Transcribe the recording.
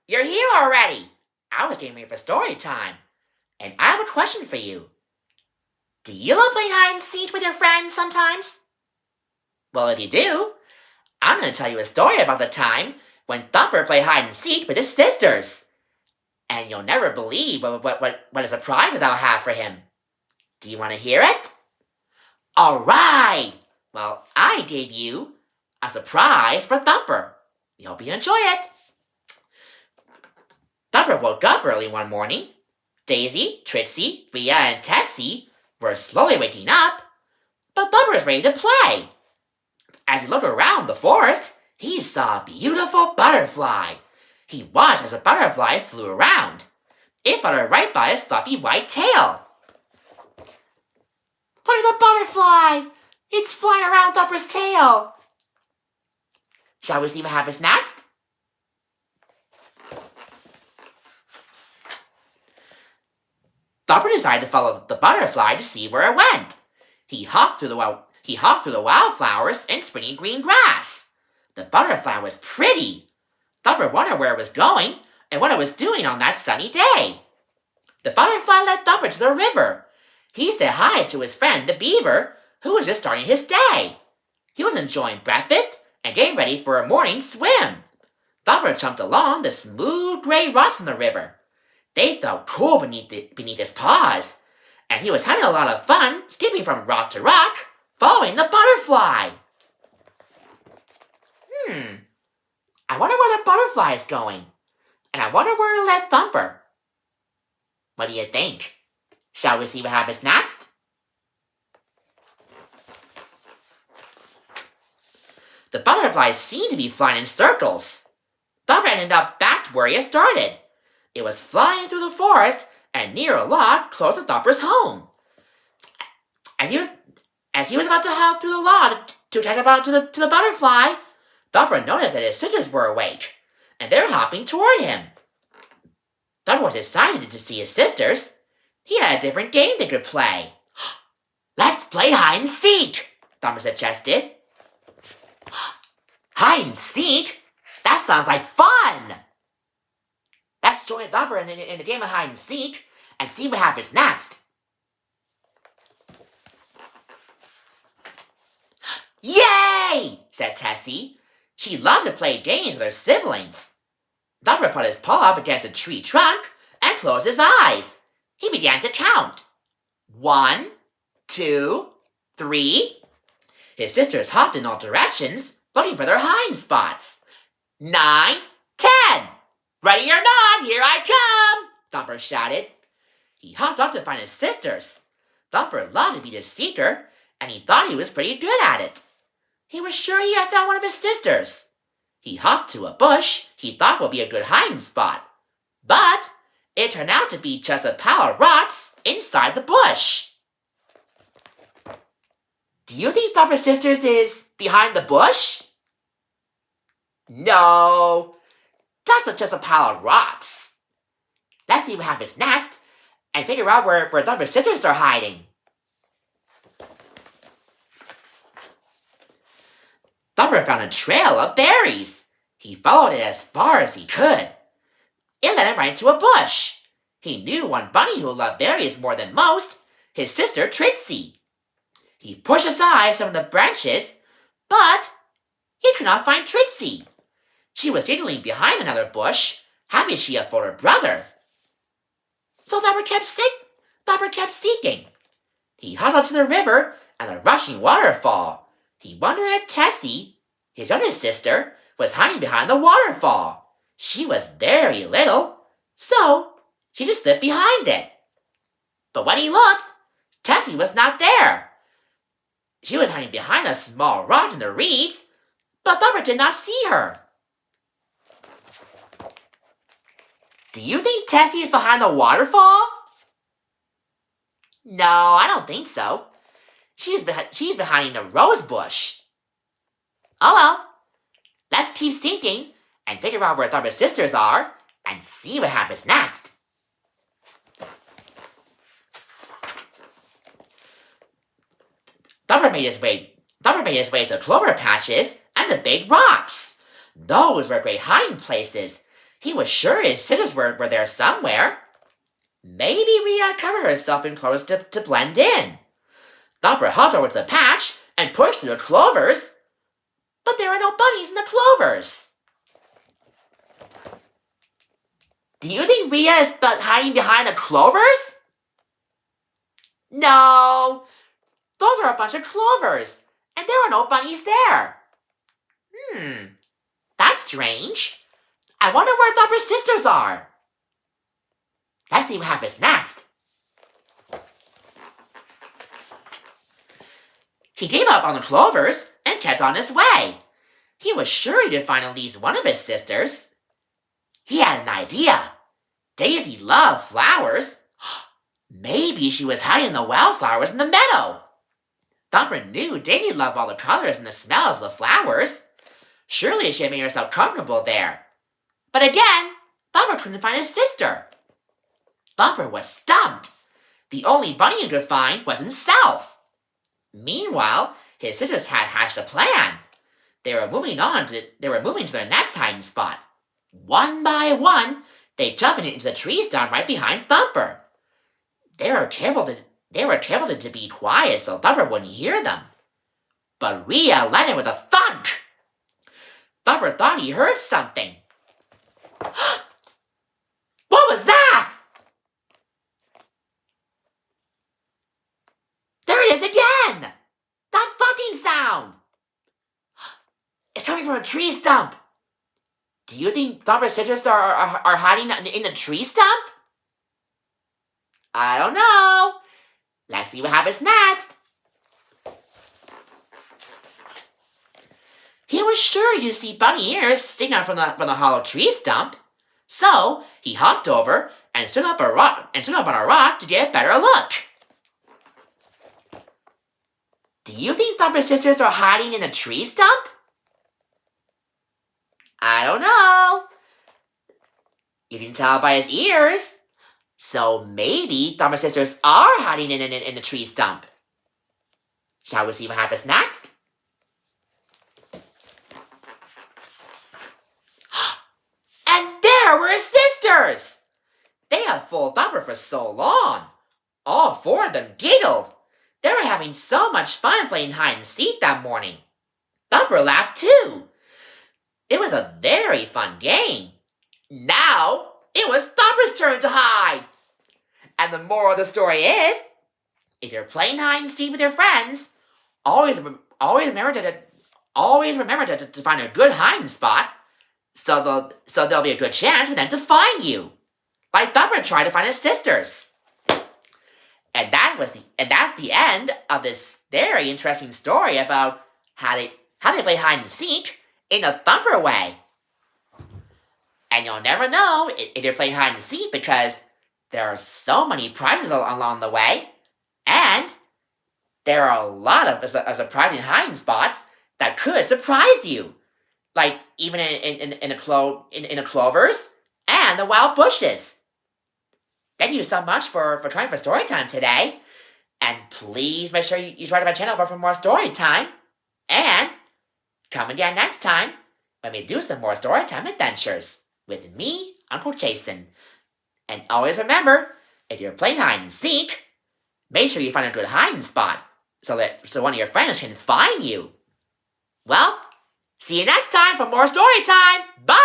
You're here already! I was getting ready for story time, and I have a question for you. Do you love playing hide and seek with your friends sometimes? Well, if you do, I'm going to tell you a story about the time when Thumper played hide and seek with his sisters. And you'll never believe what a surprise that I'll have for him. Do you want to hear it? Alright! Well, I gave you a surprise for Thumper. We hope you enjoy it. Thumper woke up early one morning. Daisy, Trixie, Rhea, and Tessie were slowly waking up, but Thumper was ready to play. As he looked around the forest, he saw a beautiful butterfly. He watched as the butterfly flew around. It fluttered right by his fluffy white tail. Look at the butterfly! It's flying around Thumper's tail. Shall we see what happens next? Thumper decided to follow the butterfly to see where it went. He hopped through the wildflowers and springy green grass. The butterfly was pretty. Thumper wondered where it was going and what it was doing on that sunny day. The butterfly led Thumper to the river. He said hi to his friend the beaver, who was just starting his day. He was enjoying breakfast and getting ready for a morning swim. Thumper jumped along the smooth gray rocks in the river. They felt cool beneath his paws, and he was having a lot of fun skipping from rock to rock, following the butterfly. I wonder where the butterfly is going, and I wonder where it led Thumper. What do you think? Shall we see what happens next? The butterfly seemed to be flying in circles. Thumper ended up back to where he had started. It was flying through the forest and near a log close to Thumper's home. As he was about to hop through the log to catch up to the butterfly, Thumper noticed that his sisters were awake, and they were hopping toward him. Thumper was excited to see his sisters. He had a different game they could play. Let's play hide and seek, Thumper suggested. Hide and seek? That sounds like fun! Let's join Thumper in the game of hide and seek and see what happens next. Yay! Said Tessie. She loved to play games with her siblings. Thumper put his paw up against a tree trunk and closed his eyes. He began to count. 1, 2, 3. His sisters hopped in all directions, looking for their hiding spots. 9, 10. Ready or not, here I come! Thumper shouted. He hopped up to find his sisters. Thumper loved to be the seeker, and he thought he was pretty good at it. He was sure he had found one of his sisters. He hopped to a bush he thought would be a good hiding spot. But it turned out to be just a pile of rocks inside the bush. Do you think Thumper's sisters is behind the bush? No, that's just a pile of rocks. Let's see what happens next and figure out where Thumper's sisters are hiding. Thumper found a trail of berries. He followed it as far as he could. It led him right into a bush. He knew one bunny who loved berries more than most, his sister Trixie. He pushed aside some of the branches, but he could not find Trixie. She was giggling behind another bush, happy she had found her brother. So Thumper kept seeking. He huddled up to the river and the rushing waterfall. He wondered if Tessie, his youngest sister, was hiding behind the waterfall. She was very little, so she just slipped behind it. But when he looked, Tessie was not there. She was hiding behind a small rock in the reeds, but Thumper did not see her. Do you think Tessie is behind the waterfall? No, I don't think so. She's behind a rose bush. Oh well, let's keep seeking and figure out where Thumper's sisters are and see what happens next. Thumper made his way to clover patches and the big rocks. Those were great hiding places. He was sure his sisters were there somewhere. Maybe Rhea covered herself in clothes to blend in. Thumper hopped over to the patch and pushed through the clovers. But there are no bunnies in the clovers. Do you think Rhea is hiding behind the clovers? No, those are a bunch of clovers, and there are no bunnies there. That's strange. I wonder where Thumper's sisters are. Let's see what happens next. He gave up on the clovers and kept on his way. He was sure he'd find at least one of his sisters. He had an idea. Daisy loved flowers. Maybe she was hiding the wildflowers in the meadow. Thumper knew Daisy loved all the colors and the smells of the flowers. Surely she had made herself comfortable there. But again, Thumper couldn't find his sister. Thumper was stumped. The only bunny he could find was himself. Meanwhile, his sisters had hatched a plan. They were moving to their next hiding spot. One by one, they jumped into the tree stump right behind Thumper. They were careful to be quiet so Thumper wouldn't hear them. But Rhea landed with a thunk. Thumper thought he heard something. What was that? There it is again! That thunking sound! It's coming from a tree stump. Do you think Thumper's sisters are hiding in the tree stump? I don't know. Let's see what happens next. He was sure you'd see bunny ears sticking out from the hollow tree stump. So he hopped over and stood up on a rock to get a better look. Do you think Thumper's sisters are hiding in the tree stump? I don't know. You can tell by his ears. So maybe Thumper's sisters are hiding in the tree stump. Shall we see what happens next? And there were his sisters! They had fooled Thumper for so long. All four of them giggled. They were having so much fun playing hide and seek that morning. Thumper laughed too. It was a very fun game. Now, it was Thumper's turn to hide. And the moral of the story is, if you're playing hide and seek with your friends, always remember to find a good hiding spot, so there'll be a good chance for them to find you. Like Thumper tried to find his sisters. And that's the end of this very interesting story about how they play hide and seek in a Thumper way. And you'll never know if you're playing hide and seek because there are so many prizes along the way, and there are a lot of surprising hiding spots that could surprise you, like even in the clovers and the wild bushes. Thank you so much for trying for story time today, and please make sure you subscribe to my channel for more story time, and come again next time when we do some more story time adventures with me, Uncle Jason. And always remember, if you're playing hide and seek, make sure you find a good hiding spot so one of your friends can find you. Well, see you next time for more story time. Bye!